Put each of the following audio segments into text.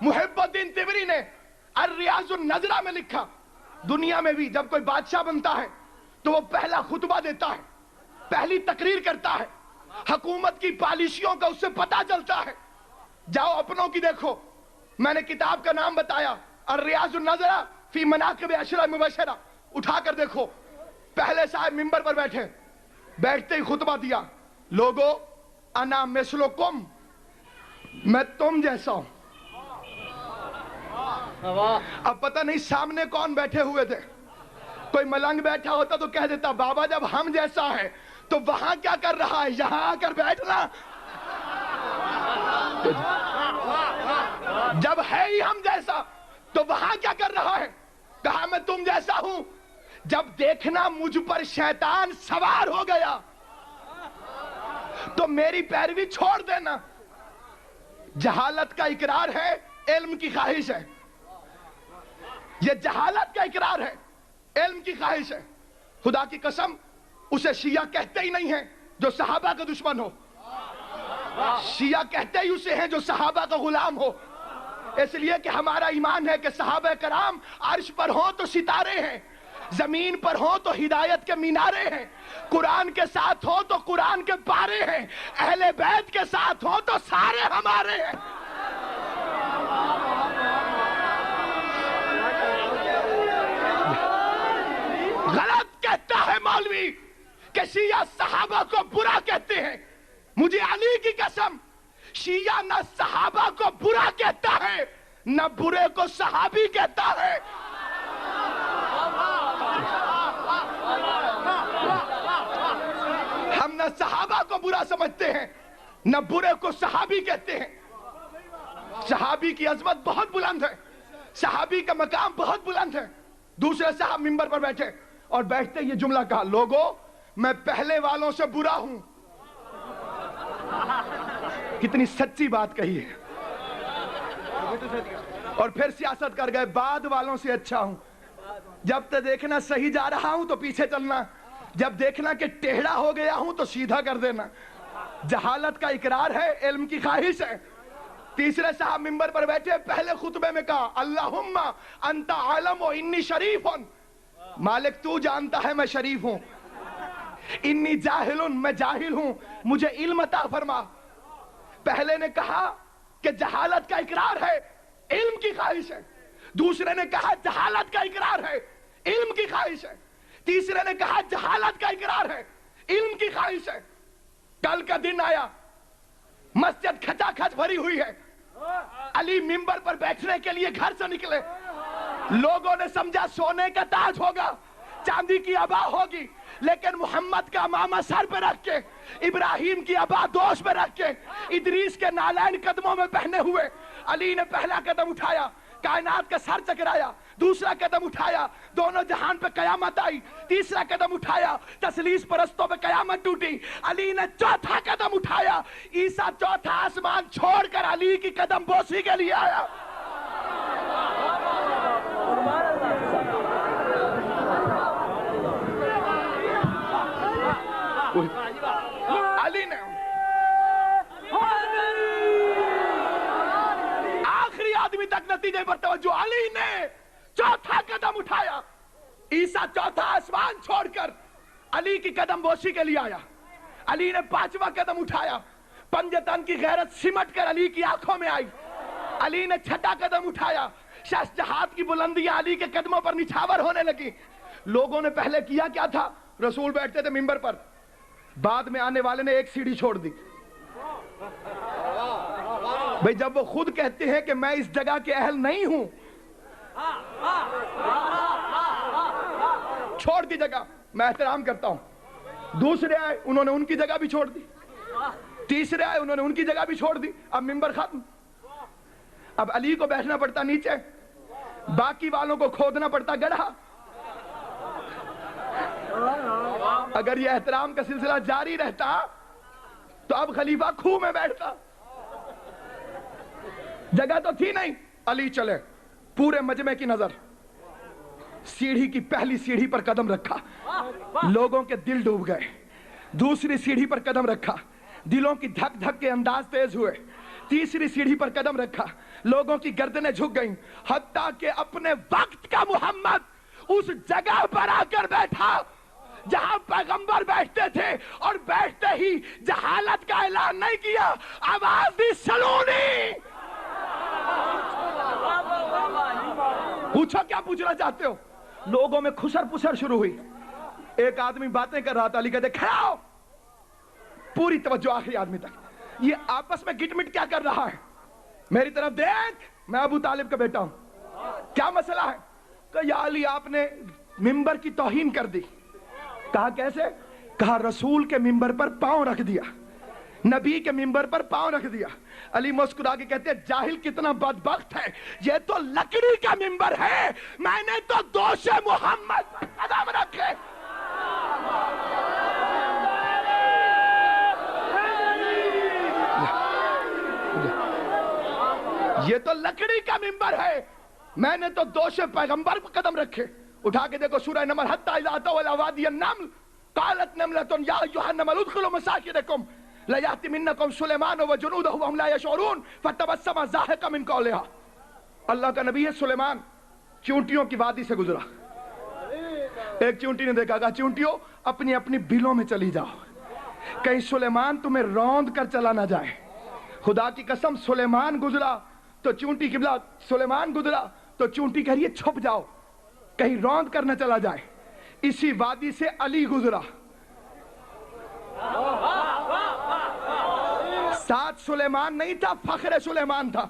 محب الدین تبری نے الریاض النظرہ میں لکھا دنیا میں بھی جب کوئی بادشاہ بنتا ہے تو وہ پہلا خطبہ دیتا ہے, پہلی تقریر کرتا ہے, حکومت کی پالیسیوں کا اس سے پتہ چلتا ہے. جاؤ اپنوں کی دیکھو, میں نے کتاب کا نام بتایا الریاض النظرہ فی مناقب عشرہ مبشرہ, اٹھا کر دیکھو. پہلے صاحب منبر پر بیٹھتے ہی خطبہ دیا, لوگو انا مثلکم, میں تم جیسا ہوں. اب پتہ نہیں سامنے کون بیٹھے ہوئے تھے, کوئی ملنگ بیٹھا ہوتا تو کہہ دیتا بابا جب ہم جیسا ہے تو وہاں کیا کر رہا ہے, یہاں آ کر بیٹھنا. جب ہے ہی ہم جیسا تو وہاں کیا کر رہا ہے, کہا میں تم جیسا ہوں. جب دیکھنا مجھ پر شیطان سوار ہو گیا تو میری پیروی چھوڑ دینا. جہالت کا اقرار ہے, علم کی خواہش ہے. یہ جہالت کا اقرار ہے, علم کی خواہش ہے. خدا کی قسم اسے شیعہ کہتے ہی نہیں ہیں جو صحابہ کا دشمن ہو, شیعہ کہتے ہی اسے ہیں جو صحابہ کا غلام ہو. اس لیے کہ ہمارا ایمان ہے کہ صحابہ کرام عرش پر ہوں تو ستارے ہیں, زمین پر ہوں تو ہدایت کے مینارے ہیں, قرآن کے ساتھ ہوں تو قرآن کے پارے ہیں, اہل بیت کے ساتھ ہوں تو سارے ہمارے ہیں. غلط کہتا ہے مولوی کہ شیعہ صحابہ کو برا کہتے ہیں. مجھے علی کی قسم شیعہ نہ صحابہ کو برا کہتا ہے نہ برے کو صحابی کہتا ہے. ہم نہ صحابہ کو برا سمجھتے ہیں نہ برے کو صحابی کہتے ہیں. صحابی کی عظمت بہت بلند ہے, صحابی کا مقام بہت بلند ہے. دوسرے صاحب منبر پر بیٹھے اور بیٹھتے یہ جملہ کہا, لوگو میں پہلے والوں سے برا ہوں. کتنی سچی بات کہی ہے. اور پھر سیاست کر گئے, بعد والوں سے اچھا ہوں. جب تک دیکھنا صحیح جا رہا ہوں تو پیچھے چلنا, جب دیکھنا کہ ٹیڑھا ہو گیا ہوں تو سیدھا کر دینا. جہالت کا اقرار ہے, علم کی خواہش ہے. تیسرے صاحب منبر پر بیٹھے, پہلے خطبے میں کہا اللہم انت عالم و انی شریف, مالک تو جانتا ہے میں شریف ہوں. انی جاہل, میں جاہل ہوں, مجھے علم عطا فرما. پہلے نے کہا کہ جہالت کا اقرار ہے, علم کی خواہش ہے. دوسرے نے کہا جہالت کا اقرار ہے, علم کی خواہش ہے. تیسرے نے کہا جہالت کا اقرار ہے, علم کی خواہش ہے. کل کا دن آیا, مسجد کھچا کھچ بھری ہوئی ہے. علی منبر پر بیٹھنے کے لیے گھر سے نکلے. لوگوں نے سمجھا سونے کا تاج ہوگا, چاندی کی عبا ہوگی, لیکن محمد کا امامہ سر پہ رکھ کے, ابراہیم کی عبا دوش پہ رکھ کے, ادریس کے نالین قدموں میں پہنے ہوئے علی نے پہلا قدم اٹھایا, کائنات کا سر چکرایا. دوسرا قدم اٹھایا, دونوں جہان پہ قیامت آئی. تیسرا قدم اٹھایا, تثلیث پرستوں پہ قیامت ٹوٹی. علی نے چوتھا قدم اٹھایا, عیسیٰ چوتھا آسمان چھوڑ کر علی کی قدم بوسی کے لیے آیا. علی نے آخری آدمی تک نتیجے پر توجہ, علی نے چوتھا قدم اٹھایا, عیسیٰ چوتھا آسمان چھوڑ کر علی کی قدم بوسی کے لیے آیا. علی نے پانچواں قدم اٹھایا, پنجتن کی غیرت سمٹ کر علی کی آنکھوں میں آئی. علی نے چھٹا قدم اٹھایا, شہجہاد کی بلندیاں علی کے قدموں پر نچھاور ہونے لگی. لوگوں نے پہلے کیا کیا تھا, رسول بیٹھتے تھے منبر پر, بعد میں آنے والے نے ایک سیڑھی چھوڑ دی. بھئی جب وہ خود کہتے ہیں کہ میں اس جگہ کے اہل نہیں ہوں, چھوڑ دی جگہ, میں احترام کرتا ہوں. دوسرے آئے, انہوں نے ان کی جگہ بھی چھوڑ دی. تیسرے آئے, انہوں نے ان کی جگہ بھی چھوڑ دی. اب منبر ختم. اب علی کو بیٹھنا پڑتا نیچے, باقی والوں کو کھودنا پڑتا گڑھا. اگر یہ احترام کا سلسلہ جاری رہتا تو اب خلیفہ کھو میں بیٹھتا. جگہ تو تھی نہیں. علی چلے, پورے مجمع کی نظر, سیڑھی کی پہلی سیڑھی پر قدم رکھا, لوگوں کے دل ڈوب گئے. دوسری سیڑھی پر قدم رکھا, دلوں کی دھک دھک کے انداز تیز ہوئے. تیسری سیڑھی پر قدم رکھا, لوگوں کی گردنیں جھک گئیں، حتیٰ کہ اپنے وقت کا محمد اس جگہ پر آ کر بیٹھا جہاں پیغمبر بیٹھتے تھے، اور بیٹھتے ہی جہالت کا اعلان نہیں کیا، آواز دی سلونی۔ پوچھو کیا پوچھنا چاہتے ہو؟ لوگوں میں خسر پسر شروع ہوئی۔ ایک آدمی باتیں کر رہا تھا، علی کہتے کھڑا ہو، پوری توجہ آخری آدمی تک۔ یہ آپس میں گٹ مٹ کیا کر رہا ہے؟ میری طرف دیکھ، میں ابو طالب کا بیٹا ہوں، کیا مسئلہ ہے؟ کہ یا علی آپ نے ممبر کی توہین کر دی۔ کہا کیسے؟ کہا رسول کے ممبر پر پاؤں رکھ دیا، نبی کے ممبر پر پاؤں رکھ دیا۔ علی مسکرا کے کہتے ہیں جاہل کتنا بدبخت ہے، یہ تو لکڑی کا ممبر ہے، میں نے تو دوش محمد پر قدم رکھے۔ یہ تو لکڑی کا ممبر ہے، میں نے تو دوش پیغمبر پر قدم رکھے۔ اٹھا کے دیکھو سورہ نمل، حتی اذا اتوا الی وادی النمل قالت نملۃ یا ایھا النمل ادخلوا مساکنکم لیأتمنکم سلیمان وجنودہ وهم لا یشعرون فتبسم ضاحکا من قولها۔ اللہ کا نبی ہے سلیمان چونٹیوں کی وادی سے گزرا، ایک چونٹی نے دیکھا، کہا چونٹیوں اپنی اپنی بلوں میں چلی جاؤ، کہیں سلیمان تمہیں روند کر چلا نہ جائے۔ خدا کی قسم سلیمان گزرا تو چونٹی قبلہ، سلیمان گزرا تو چونٹی کہہ رہی ہے چھپ جاؤ کہیں روند کر نہ چلا جائے۔ اسی وادی سے علی گزرا، ساتھ سلیمان نہیں تھا، فخر سلیمان تھا،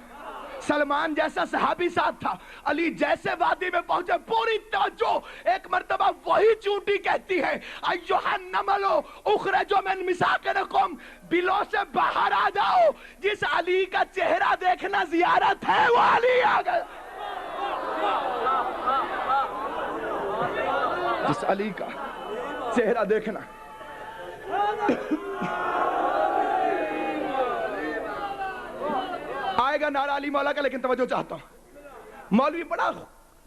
سلمان جیسا صحابی ساتھ تھا۔ علی جیسے وادی میں پہنچے، پوری توجہ، ایک مرتبہ وہی چونٹی کہتی ہے ایھا النمل اخرجوا من مساکنکم، بلوں سے باہر آ جاؤ، جس علی کا چہرہ دیکھنا زیارت ہے وہ علی آ گئے۔ جس علی کا چہرہ دیکھنا، آئے گا نعرہ علی مولا کا، لیکن توجہ چاہتا ہوں۔ مولوی بڑا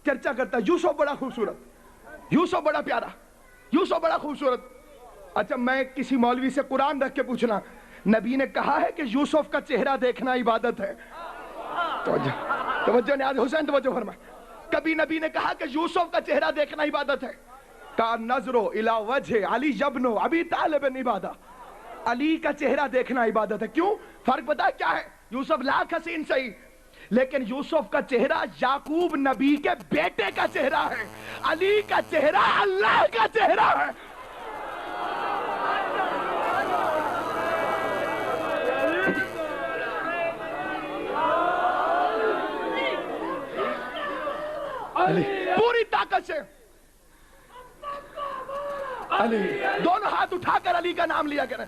چرچا کرتا ہے، یوسف بڑا خوبصورت، یوسف بڑا پیارا، یوسف بڑا خوبصورت۔ اچھا میں کسی مولوی سے قرآن رکھ کے پوچھنا، نبی نے کہا ہے کہ یوسف کا چہرہ دیکھنا عبادت ہے؟ توجہ نیاز حسین توجہ فرما، کبھی نبی نے کہا کہ یوسف کا چہرہ دیکھنا عبادت ہے؟ کہا نظرو الی وجہ علی ابن ابی طالب عبادت، علی کا چہرہ دیکھنا عبادت ہے۔ کیوں؟ فرق پتہ کیا ہے؟ یوسف لاکھ حسین صحیح، لیکن یوسف کا چہرہ یعقوب نبی کے بیٹے کا چہرہ ہے، علی کا چہرہ اللہ کا چہرہ ہے۔ علی پوری طاقت سے، علی دونوں ہاتھ اٹھا کر علی کا نام لیا کریں،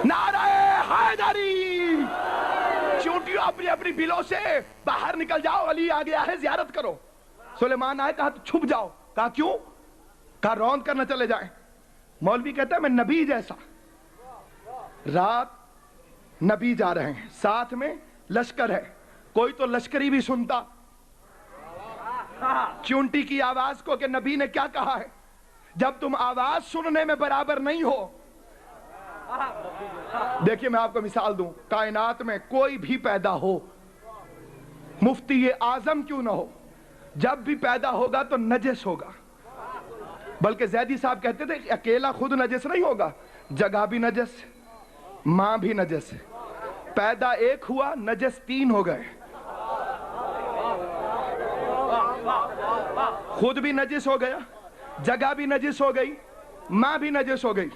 نعرہ حیدری۔ چونٹیوں اپنی اپنی بلوں سے باہر نکل جاؤ، علی آ گیا ہے، زیارت کرو۔ سلیمان آئے، کہا تو چھپ جاؤ، کہا کیوں؟ کہا روند کرنا چلے جائیں۔ مولوی کہتا ہے میں نبی جیسا، رات نبی جا رہے ہیں، ساتھ میں لشکر ہے، کوئی تو لشکری بھی سنتا چونٹی کی آواز کو کہ نبی نے کیا کہا ہے۔ جب تم آواز سننے میں برابر نہیں ہو، دیکھیے میں آپ کو مثال دوں، کائنات میں کوئی بھی پیدا ہو، مفتی اعظم کیوں نہ ہو، جب بھی پیدا ہوگا تو نجس ہوگا۔ بلکہ زیدی صاحب کہتے تھے اکیلا خود نجس نہیں ہوگا، جگہ بھی نجس، ماں بھی نجس، پیدا ایک ہوا نجس تین ہو گئے، خود بھی نجس ہو گیا، جگہ بھی نجس ہو گئی، ماں بھی نجس ہو گئی۔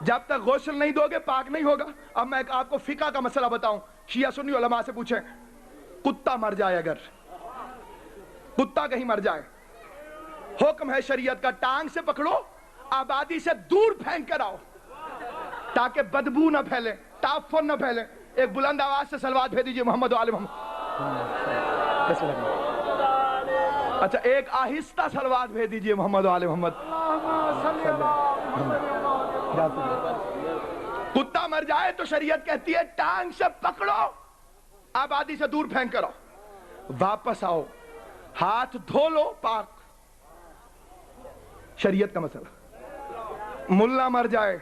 جب تک غسل نہیں دو گے پاک نہیں ہوگا۔ اب میں آپ کو فقہ کا مسئلہ بتاؤں، شیعہ سنی علماء سے پوچھیں، کتا مر جائے، اگر کتا کہیں مر جائے، حکم ہے شریعت کا ٹانگ سے پکڑو، آبادی سے دور پھینک کر آؤ تاکہ بدبو نہ پھیلے، تعفن نہ پھیلے۔ ایک بلند آواز سے صلوات بھیج دیجئے محمد و آل محمد۔ اچھا ایک آہستہ صلوات بھیج دیجئے محمد و آل محمد۔ کتا مر جائے تو شریعت کہتی ہے ٹانگ سے پکڑو، آبادی سے دور پھینک کر آؤ، واپس آؤ، ہاتھ دھو لو، پاک۔ شریعت کا مسئلہ۔ ملا مر جائے،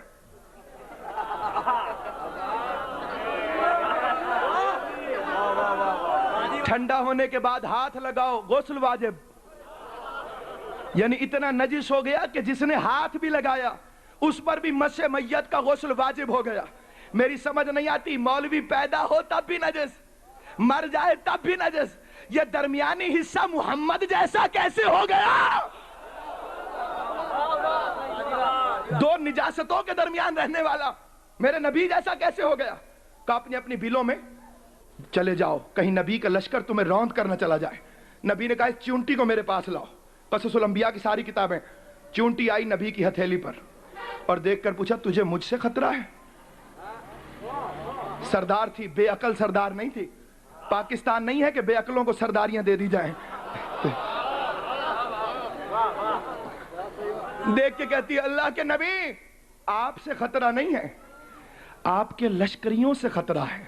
ٹھنڈا ہونے کے بعد ہاتھ لگاؤ، غسل واجب. یعنی اتنا نجس ہو گیا کہ جس نے ہاتھ بھی لگایا اس پر بھی مس میت کا غسل واجب ہو گیا. میری سمجھ نہیں آتی، مولوی پیدا ہو تب بھی نجس، مر جائے تب بھی نجس، یہ درمیانی حصہ محمد جیسا کیسے ہو گیا؟ دو نجاستوں کے درمیان رہنے والا میرے نبی جیسا کیسے ہو گیا؟ کہ اپنی اپنی بلوں میں چلے جاؤ، کہیں نبی کا لشکر تمہیں روند کرنا چلا جائے. نبی نے کہا اس چونٹی کو میرے پاس لاؤ. قصص الانبیاء کی ساری کتابیں. چونٹی آئی نبی کی ہتھیلی پر اور دیکھ کر پوچھا تجھے مجھ سے خطرہ ہے؟ سردار تھی، بے عقل سردار نہیں تھی. پاکستان نہیں ہے کہ بے عقلوں کو سرداریاں دے دی جائیں. دیکھ کے کہتی ہے اللہ کے نبی آپ سے خطرہ نہیں ہے، آپ کے لشکریوں سے خطرہ ہے.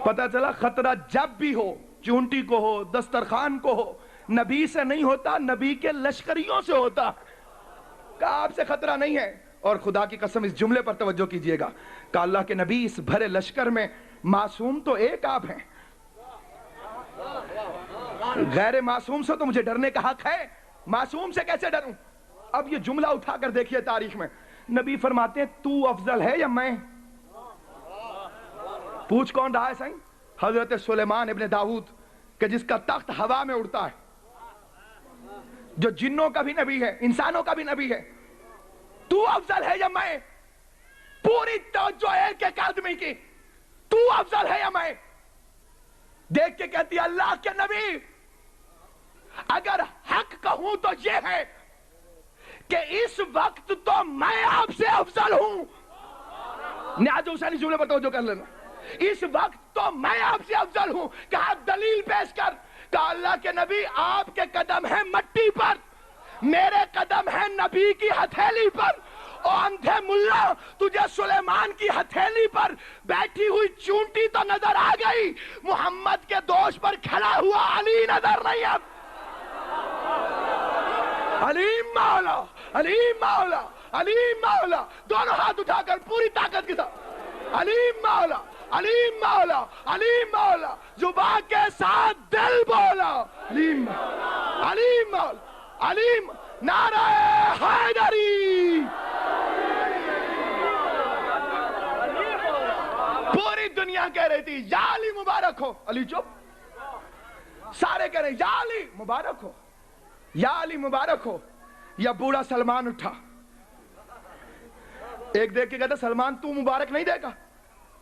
پتہ چلا خطرہ جب بھی ہو، چونٹی کو ہو، دسترخوان کو ہو، نبی سے نہیں ہوتا، نبی کے لشکریوں سے ہوتا. کہا آپ سے خطرہ نہیں ہے. اور خدا کی قسم اس جملے پر توجہ کیجئے گا کہ اللہ کے نبی اس بھرے لشکر میں معصوم تو ایک آپ ہیں، غیر معصوم سے تو مجھے ڈرنے کا حق ہے، معصوم سے کیسے ڈروں؟ اب یہ جملہ اٹھا کر دیکھیے تاریخ میں. نبی فرماتے ہیں تو افضل ہے یا میں؟ پوچھ کون رہا ہے سائیں؟ حضرت سلیمان ابن داؤد کہ جس کا تخت ہوا میں اڑتا ہے، جو جنوں کا بھی نبی ہے، انسانوں کا بھی نبی ہے. تو افضل ہے یا میں؟ پوری توجہ ایک ایک آدمی کی. تو افضل ہے یا میں؟ دیکھ کے کہتی ہے اللہ کے نبی اگر حق کہوں تو یہ ہے کہ اس وقت تو میں آپ سے افضل ہوں. نیاز حسینی جملے پر توجہ کر لینا. اس وقت تو میں آپ سے افضل ہوں. کہا دلیل پیش کر. کہا اللہ کے نبی آپ کے قدم ہیں مٹی پر، میرے قدم ہیں نبی کی ہتھیلی پر. اور اندھے ملا تجھے سلیمان کی ہتھیلی پر بیٹھی ہوئی چونٹی تو نظر آ گئی، محمد کے دوش پر کھڑا ہوا علی نظر نہیں. اب علی مولا، علی مولا، علی مولا، دونوں ہاتھ اٹھا کر پوری طاقت کے ساتھ علی مولا، علی مولا، علی مولا، زبان کے ساتھ دل بولا علی مولا، علی مولا، علی نعرہ حیدری. پوری دنیا کہہ رہی تھی یا علی مبارک ہو. علی چپ. سارے کہہ رہے یا علی مبارک ہو، یا علی مبارک ہو. یا بوڑھا سلمان اٹھا، ایک دیکھ کے کہتا سلمان تو مبارک نہیں دے گا؟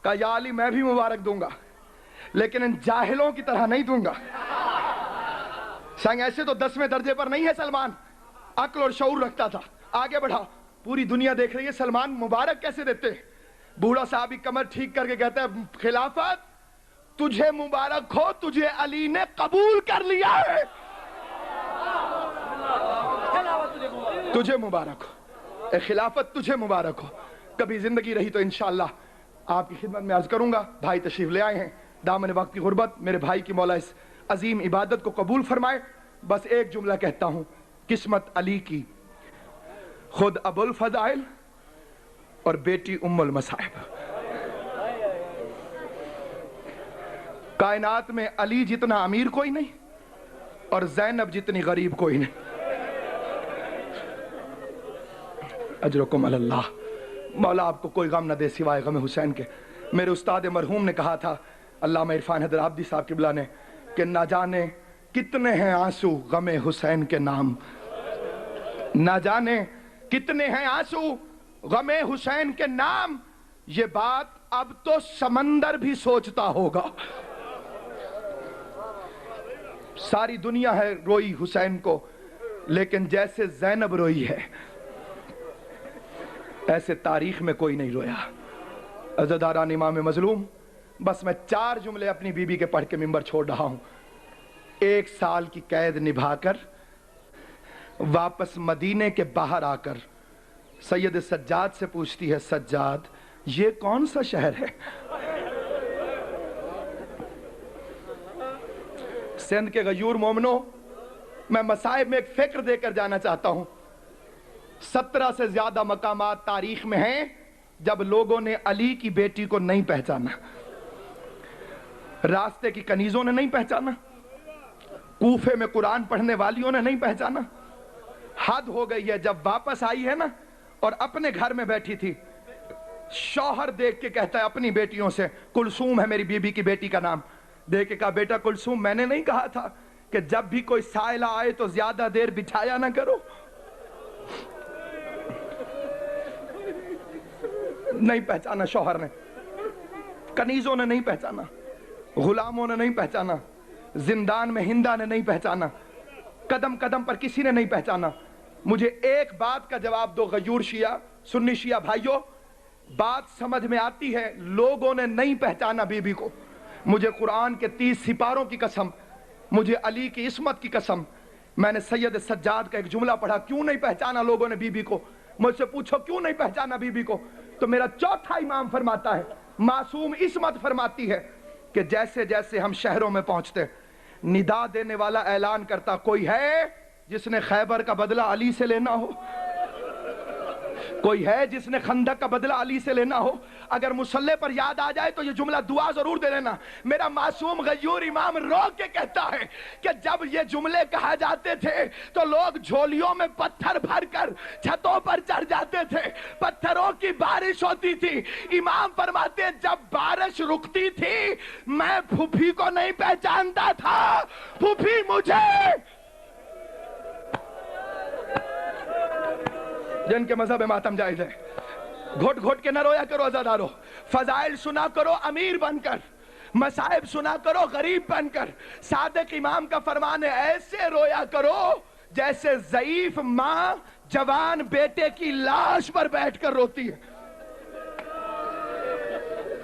کہا یا علی میں بھی مبارک دوں گا لیکن ان جاہلوں کی طرح نہیں دوں گا. سنگ ایسے تو 10ویں درجے پر نہیں ہے سلمان، عقل اور شعور رکھتا تھا. آگے بڑھا، پوری دنیا دیکھ رہی ہے سلمان مبارک کیسے دیتے. بوڑھا صاحبی کمر ٹھیک کر کے کہتا ہے خلافت تجھے مبارک ہو، تجھے علی نے قبول کر لیا ہے. تجھے مبارک ہو، اے خلافت تجھے مبارک ہو. کبھی زندگی رہی تو انشاءاللہ آپ کی خدمت میں عرض کروں گا. بھائی تشریف لے آئے ہیں، دامن وقت کی غربت، میرے بھائی کی مولا اس عظیم عبادت کو قبول فرمائے. بس ایک جملہ کہتا ہوں، قسمت علی کی خود ابو الفضائل اور بیٹی ام المصائب. کائنات میں علی جتنا امیر کوئی نہیں اور زینب جتنی غریب کوئی نہیں. اجرکم اللہ. مولا آپ کو کوئی غم نہ دے سوائے غم حسین کے. میرے استاد مرحوم نے کہا تھا، علامہ عرفان حیدر عابدی صاحب قبلہ نے، کہ نہ جانے کتنے ہیں آنسو غم حسین کے نام. نہ جانے کتنے ہیں آنسو غم حسین کے نام، یہ بات اب تو سمندر بھی سوچتا ہوگا. ساری دنیا ہے روئی حسین کو، لیکن جیسے زینب روئی ہے ایسے تاریخ میں کوئی نہیں رویا. عزاداران امام مظلوم، بس میں 4 جملے اپنی بی بی کے پڑھ کے ممبر چھوڑ رہا ہوں. 1 سال کی قید نبھا کر واپس مدینے کے باہر آ کر سید سجاد سے پوچھتی ہے، سجاد یہ کون سا شہر ہے؟ سندھ کے غیور مومنوں، میں مصائب میں ایک فکر دے کر جانا چاہتا ہوں. 17 سے زیادہ مقامات تاریخ میں ہیں جب لوگوں نے علی کی بیٹی کو نہیں پہچانا. راستے کی کنیزوں نے نہیں پہچانا, کوفے میں قرآن پڑھنے والیوں نے نہیں پہچانا. حد ہو گئی ہے. جب واپس آئی ہے نا اور اپنے گھر میں بیٹھی تھی, شوہر دیکھ کے کہتا ہے اپنی بیٹیوں سے, کلثوم ہے میری بیوی کی بیٹی کا نام, دیکھ کے کہا بیٹا کلثوم میں نے نہیں کہا تھا کہ جب بھی کوئی سائلہ آئے تو زیادہ دیر بچھایا نہ کرو؟ نہیں پہچانا شوہر نے, کنیزوں نے نہیں پہچانا, غلاموں نے نہیں پہچانا, زندان میں ہندا نے نہیں پہچانا, قدم قدم پر کسی نے نہیں پہچانا. مجھے ایک بات کا جواب دو غیور شیعہ, سنی شیعہ بھائیوں, بات سمجھ میں آتی ہے, لوگوں نے نہیں پہچانا بی بی کو. مجھے قرآن کے 30 سپاروں کی قسم, مجھے علی کی عصمت کی قسم, میں نے سید سجاد کا ایک جملہ پڑھا, کیوں نہیں پہچانا لوگوں نے بی بی کو؟ مجھ سے پوچھو کیوں نہیں پہچانا بی بی کو, تو میرا چوتھا امام فرماتا ہے, معصوم عصمت فرماتی ہے کہ جیسے جیسے ہم شہروں میں پہنچتے, ندا دینے والا اعلان کرتا, کوئی ہے جس نے خیبر کا بدلہ علی سے لینا ہو؟ کوئی ہے جس نے خندق کا بدلہ علی سے لینا ہو؟ اگر مصلے پر یاد آ جائے تو یہ جملہ دعا ضرور دے لینا. میرا معصوم غیور امام رو کے کہتا ہے کہ جب یہ جملے کہا جاتے تھے تو لوگ جھولیوں میں پتھر بھر کر چھتوں پر چڑھ جاتے تھے, پتھروں کی بارش ہوتی تھی. امام فرماتے جب بارش رکتی تھی میں پھوپھی کو نہیں پہچانتا تھا, پھوپھی مجھے. جن کے مذہب ماتم جائز ہے, گھٹ گھٹ کے نہ رویا کرو عزادارو, فضائل سنا کرو امیر بن کر, مصائب سنا کرو غریب بن کر. صادق امام کا فرمان ہے ایسے رویا کرو جیسے ضعیف ماں جوان بیٹے کی لاش پر بیٹھ کر روتی ہے.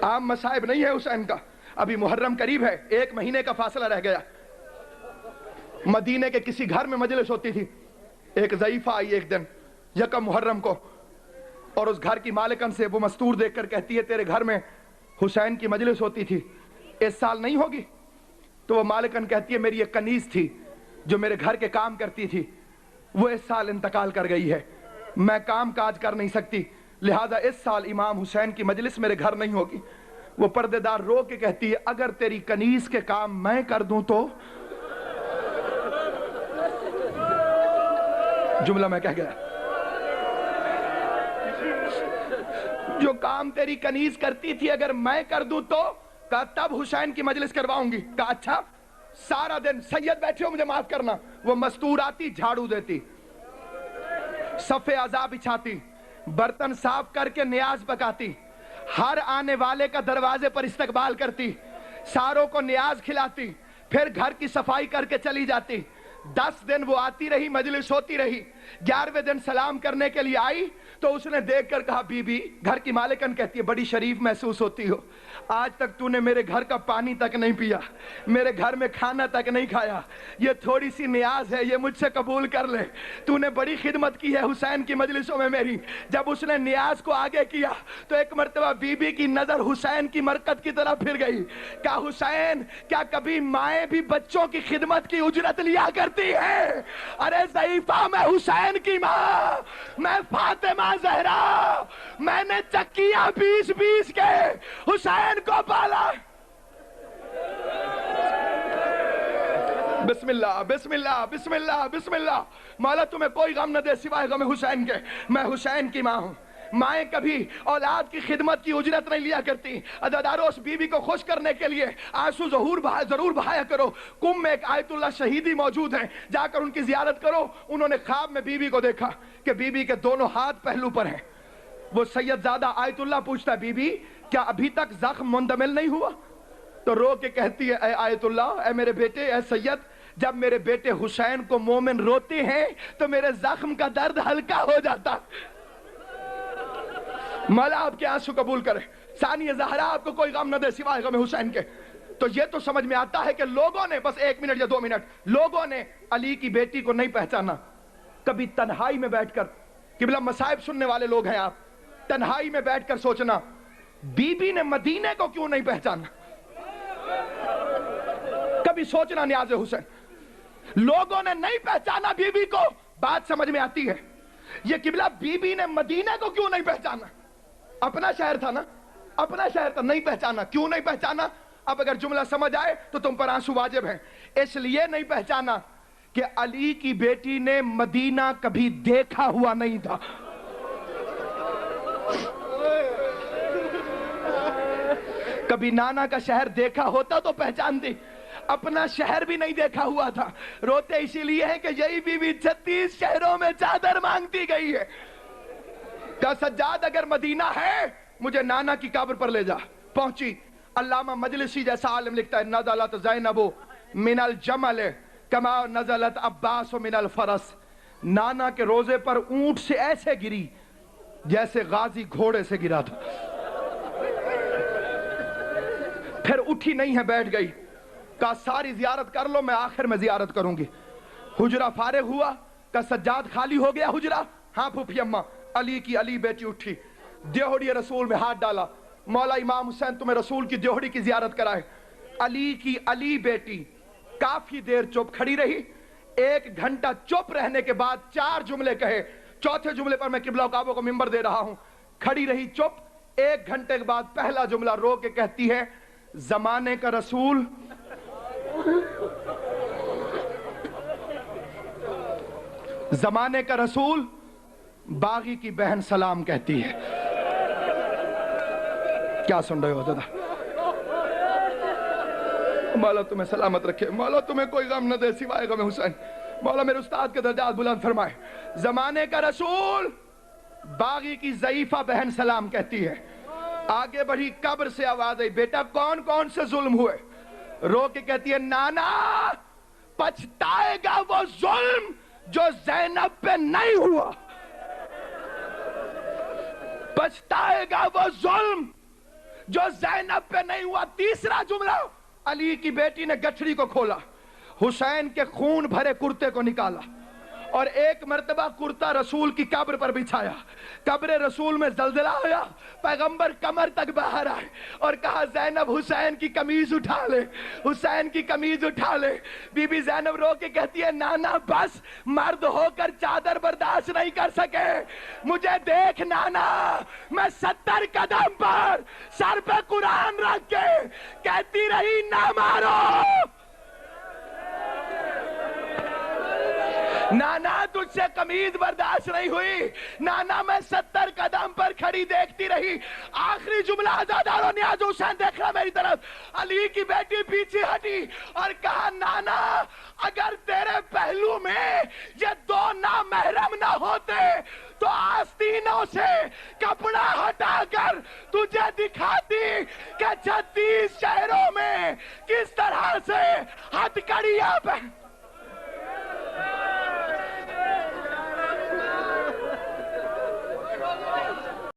عام مصائب نہیں ہے حسین کا. ابھی محرم قریب ہے, 1 مہینے کا فاصلہ رہ گیا. مدینے کے کسی گھر میں مجلس ہوتی تھی, ایک ضعیفہ آئی ایک دن یکم محرم کو, اور اس گھر کی مالکن سے وہ مستور دیکھ کر کہتی ہے تیرے گھر میں حسین کی مجلس ہوتی تھی, اس سال نہیں ہوگی؟ تو وہ مالکن کہتی ہے میری ایک کنیز تھی جو میرے گھر کے کام کرتی تھی, وہ اس سال انتقال کر گئی ہے, میں کام کاج کر نہیں سکتی, لہذا اس سال امام حسین کی مجلس میرے گھر نہیں ہوگی. وہ پردے دار رو کے کہتی ہے اگر تیری کنیز کے کام میں کر دوں تو؟ جملہ میں کہہ گیا, جو کام تیری کنیز کرتی تھی اگر میں کر دوں تو؟ کہا تب حسین کی مجلس کرواؤں گی. کہا اچھا. سارا دن سید بیٹھے ہو مجھے معاف کرنا, وہ مستور آتی جھاڑو دیتی, صف عزا بچھاتی, برتن صاف کر کے نیاز پکاتی, ہر آنے والے کا دروازے پر استقبال کرتی, ساروں کو نیاز کھلاتی, پھر گھر کی صفائی کر کے چلی جاتی. 10 دن وہ آتی رہی, مجلس ہوتی رہی. 11ویں دن سلام کرنے کے لیے آئی تو اس نے دیکھ کر کہا بی بی, گھر کی مالکن کہتی ہے بڑی شریف محسوس ہوتی ہو, آج تک تو نے میرے گھر کا پانی تک نہیں پیا, میرے گھر میں کھانا تک نہیں کھایا, یہ تھوڑی سی نیاز ہے, یہ مجھ سے قبول کر لے. تو نے بڑی خدمت کی ہے حسین کی مجلسوں میں میری. جب اس نے نیاز کو آگے کیا تو ایک مرتبہ بی بی کی نظر حسین کی مرکت کی طرف پھر گئی. کہا حسین کیا کبھی مائیں بھی بچوں کی خدمت کی اجرت لیا کرتی ہے؟ ارے ضعیفہ میں حسین کی ماں, میں فاطمہ زہرا, میں نے چکیاں 20 کے حسین کو پالا. بسم اللہ بسم اللہ بسم اللہ بسم اللہ. مولا تمہیں کوئی غم نہ دے سوائے غم حسین کے. میں حسین کی ماں ہوں. مائیں کبھی اولاد کی خدمت کی اجرت نہیں لیا کرتی. عزادارو اس بی بی کو خوش کرنے کے لیے آنسو ضرور بہایا کرو. قم میں ایک آیت اللہ شہیدی موجود ہیں, جا کر ان کی زیارت کرو. انہوں نے خواب میں بی بی کو دیکھا کہ بی بی کے دونوں ہاتھ پہلو پر ہیں. وہ سید زادہ آیت اللہ پوچھتا ہے بی بی کیا ابھی تک زخم مندمل نہیں ہوا؟ تو رو کے کہتی ہے اے آیت اللہ, اے میرے بیٹے, اے سید, جب میرے بیٹے حسین کو مومن روتے ہیں تو میرے زخم کا درد ہلکا ہو جاتا. مولا آپ کے آنسو قبول کرے. ثانی زہرا آپ کو کوئی غم نہ دے سوائے غم حسین کے. تو یہ تو سمجھ میں آتا ہے کہ لوگوں نے, بس 1 منٹ یا 2 منٹ, لوگوں نے علی کی بیٹی کو نہیں پہچانا. کبھی تنہائی میں بیٹھ کر, قبلہ مصائب سننے والے لوگ ہیں آپ, تنہائی میں بیٹھ کر سوچنا بی بی نے مدینے کو کیوں نہیں پہچانا. کبھی سوچنا نیاز حسین, لوگوں نے نہیں پہچانا بی بی کو. بات سمجھ میں آتی ہے. یہ قبلہ بی بی نے مدینے کو کیوں نہیں پہچانا؟ اپنا شہر تھا نا, اپنا شہر تھا, نہیں پہچانا. کیوں نہیں پہچانا؟ اب اگر جملہ سمجھ آئے تو تم پر آنسو واجب ہیں. اس لیے نہیں پہچانا کہ علی کی بیٹی نے مدینہ کبھی دیکھا ہوا نہیں تھا. کبھی نانا کا شہر دیکھا ہوتا تو پہچانتی, اپنا شہر بھی نہیں دیکھا ہوا تھا. روتے اسی لیے ہیں کہ یہی بیوی 36 شہروں میں چادر مانگتی گئی ہے. کہا سجاد اگر مدینہ ہے مجھے نانا کی قبر پر لے جا. پہنچی. علامہ مجلسی جیسا عالم لکھتا ہے نزلت زینب من الجمل کما نزلت عباس من الفرس. نانا کے روزے پر اونٹ سے ایسے گری جیسے غازی گھوڑے سے گرا تھا. پھر اٹھی نہیں ہے, بیٹھ گئی. کہا ساری زیارت کر لو, میں آخر میں زیارت کروں گی. حجرہ فارغ ہوا. کہا سجاد خالی ہو گیا حجرہ؟ ہاں پھوپھی اماں. علی کی علی بیٹی اٹھی, دیوڑی رسول میں ہاتھ ڈالا. مولا امام حسین تمہیں رسول کی دیوڑی کی زیارت کرائے. علی کی علی بیٹی کافی دیر چپ کھڑی رہی. 1 گھنٹہ چپ رہنے کے بعد 4 جملے کہے. چوتھے جملے پر میں قبلہ و کعبہ کو منبر دے رہا ہوں. کھڑی رہی چپ. 1 گھنٹے کے بعد پہلا جملہ رو کے کہتی ہے زمانے کا رسول زمانے کا رسول باغی کی بہن سلام کہتی ہے. کیا سن رہے ہو دادا؟ مولا تمہیں سلامت رکھے, مولا تمہیں کوئی غم نہ دے سوائے غم حسین. مولا میرے استاد کے درجات بلند فرمائے. زمانے کا رسول باغی کی ضعیفہ بہن سلام کہتی ہے. آگے بڑھی, قبر سے آواز آئی بیٹا کون کون سے ظلم ہوئے؟ رو کے کہتی ہے نانا پچھتائے گا وہ ظلم جو زینب پہ نہیں ہوا. پچھتائے گا وہ ظلم جو زینب پہ نہیں ہوا. تیسرا جملہ, علی کی بیٹی نے گٹھڑی کو کھولا, حسین کے خون بھرے کرتے کو نکالا اور 1 مرتبہ کرتا رسول کی قبر پر بچھایا. قبر رسول میں زلزلہ آیا, پیغمبر کمر تک باہر آئے اور کہا زینب حسین کی قمیض اٹھا لے, حسین کی قمیض اٹھا لے. بی بی زینب رو کے کہتی ہے نانا بس, مرد ہو کر چادر برداشت نہیں کر سکے, مجھے دیکھ نانا, میں 70 قدم پر سر پہ قرآن رکھ کے کہتی رہی نہ مارو. نانا تجھ سے قمیض برداشت نہیں ہوئی, نانا میں 70 قدم پر کھڑی دیکھتی رہی. آخری جملہ عزادارو نیاز حسین دیکھ رہا میری طرف. علی کی بیٹی پیچھے ہٹی اور کہا نانا اگر تیرے پہلو میں یہ 2 نامحرم نہ ہوتے تو آستینوں سے کپڑا ہٹا کر تجھے دکھاتی کہ 36 شہروں میں کس طرح سے ہتھ کڑیاں پہ